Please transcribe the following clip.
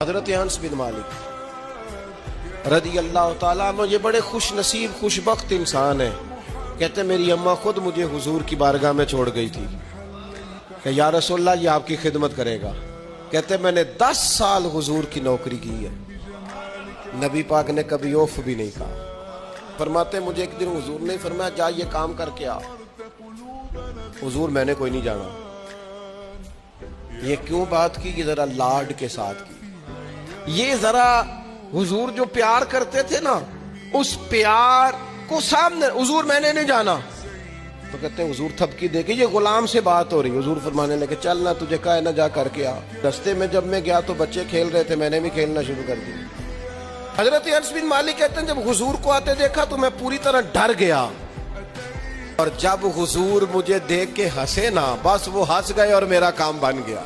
حضرت انس بن مالک رضی اللہ تعالیٰ عنہ یہ بڑے خوش نصیب خوش بخت انسان ہیں. کہتے میری اماں خود مجھے حضور کی بارگاہ میں چھوڑ گئی تھی کہ یا رسول اللہ یہ آپ کی خدمت کرے گا. کہتے میں نے 10 سال حضور کی نوکری کی ہے, نبی پاک نے کبھی اوف بھی نہیں کہا. فرماتے مجھے ایک دن حضور نے فرمایا جا یہ کام کر کے آ. حضور میں نے کوئی نہیں جانا. یہ کیوں بات کی؟ یہ ذرا لاڈ کے ساتھ کی. یہ ذرا حضور جو پیار کرتے تھے نا, اس پیار کو سامنے, حضور میں نے نہیں جانا. تو کہتے ہیں حضور تھپکی دے کے, یہ غلام سے بات ہو رہی. حضور فرمانے لگے چل نہ تجھے کہا ہے نہ جا کر کے آ. رستے میں جب میں گیا تو بچے کھیل رہے تھے, میں نے بھی کھیلنا شروع کر دیا. حضرت انس بن مالک کہتے ہیں جب حضور کو آتے دیکھا تو میں پوری طرح ڈر گیا, اور جب حضور مجھے دیکھ کے ہنسے نا, بس وہ ہنس گئے اور میرا کام بن گیا.